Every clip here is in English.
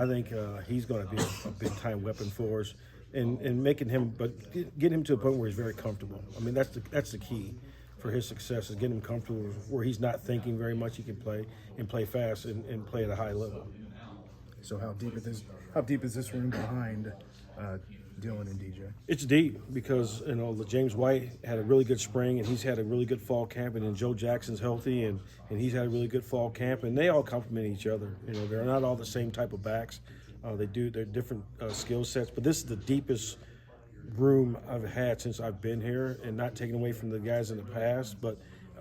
I think he's going to be a big-time weapon for us, and making him, but get him to a point where he's very comfortable. I mean, that's the key for his success, is getting him comfortable where he's not thinking very much. He can play fast and play at a high level. So how deep is this room behind Dylan and DJ? It's deep because James White had a really good spring, and he's had a really good fall camp, and then Joe Jackson's healthy, and he's had a really good fall camp, and they all complement each other. They're not all the same type of backs. They're different skill sets, but this is the deepest room I've had since I've been here, and not taking away from the guys in the past, but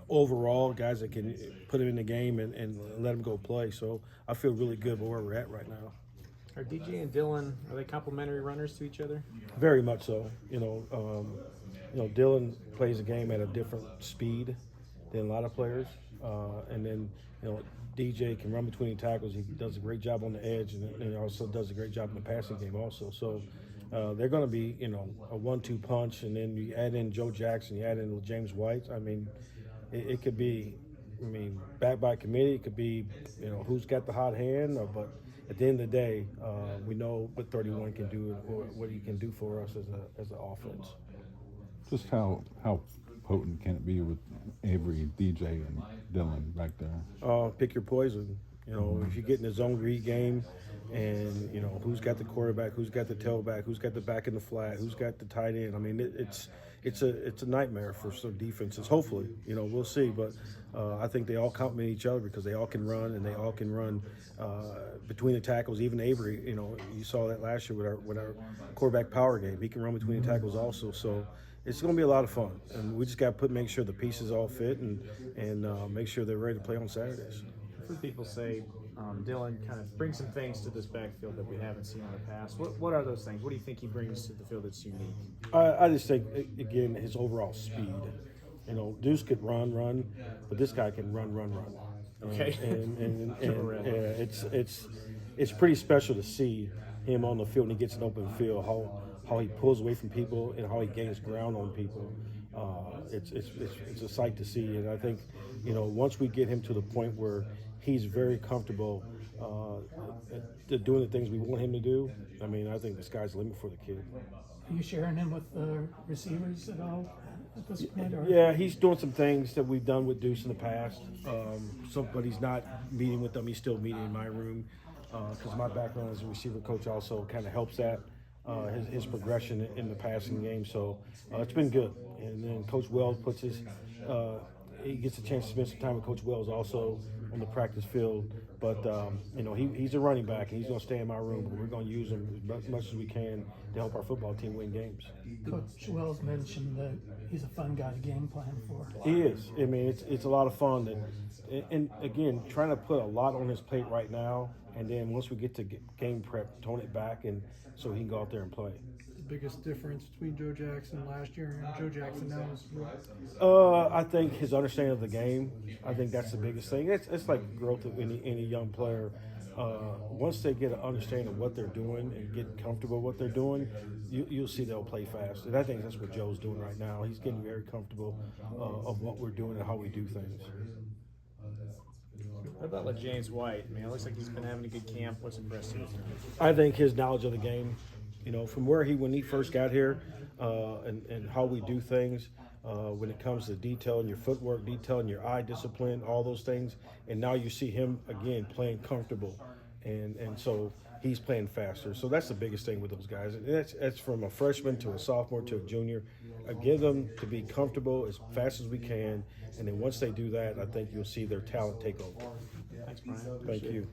overall guys that can put them in the game and let them go play. So I feel really good about where we're at right now. Are DJ and Dylan, are they complementary runners to each other? Very much so. Dylan plays the game at a different speed than a lot of players, and then DJ can run between tackles. He does a great job on the edge, and also does a great job in the passing game also. So they're going to be a 1-2 punch, and then you add in Joe Jackson, you add in James White. I mean, it could be, back by committee. It could be, who's got the hot hand. But at the end of the day, we know what 31 can do, or what he can do for us as an offense. Just how potent can it be with Avery, DJ, and Dylan back there? Pick your poison. If you get in the zone read game, and who's got the quarterback, who's got the tailback, who's got the back in the flat, who's got the tight end. I mean, it's a nightmare for some defenses. Hopefully, we'll see. But I think they all complement each other because they all can run, and they all can run between the tackles. Even Avery, you saw that last year with our quarterback power game. He can run between the tackles also. So it's going to be a lot of fun, and we just got to make sure the pieces all fit and make sure they're ready to play on Saturdays. I've heard people say Dylan kind of brings some things to this backfield that we haven't seen in the past. What are those things? What do you think he brings to the field that's unique? I just think, again, his overall speed. Deuce could run, but this guy can run. Okay. And it's pretty special to see him on the field and he gets an open field, how he pulls away from people and how he gains ground on people. It's a sight to see, and I think once we get him to the point where he's very comfortable doing the things we want him to do, I think the sky's the limit for the kid. Are you sharing him with receivers at all at this point? Or? Yeah, he's doing some things that we've done with Deuce in the past. But he's not meeting with them. He's still meeting in my room because my background as a receiver coach also kind of helps that. His progression in the passing game. So it's been good. And then Coach Wells he gets a chance to spend some time with Coach Wells also on the practice field. But, he's a running back, and he's going to stay in my room. But we're going to use him as much as we can to help our football team win games. Coach Wells mentioned that he's a fun guy to game plan for. He is. It's a lot of fun. And again, trying to put a lot on his plate right now, and then once we get to game prep, tone it back, and so he can go out there and play. The biggest difference between Joe Jackson last year and Joe Jackson now is I think his understanding of the game. I think that's the biggest thing. It's like growth of any young player. Once they get an understanding of what they're doing and get comfortable with what they're doing, you'll see they'll play fast. And I think that's what Joe's doing right now. He's getting very comfortable of what we're doing and how we do things. What about James White? It looks like he's been having a good camp. What's impressive? I think his knowledge of the game, from when he first got here, and how we do things, when it comes to detailing your footwork, detailing your eye discipline, all those things. And now you see him again playing comfortable, and so he's playing faster. So that's the biggest thing with those guys. And that's from a freshman to a sophomore to a junior. Get them to be comfortable as fast as we can, and then once they do that, I think you'll see their talent take over. Thanks, Brian. Thank you.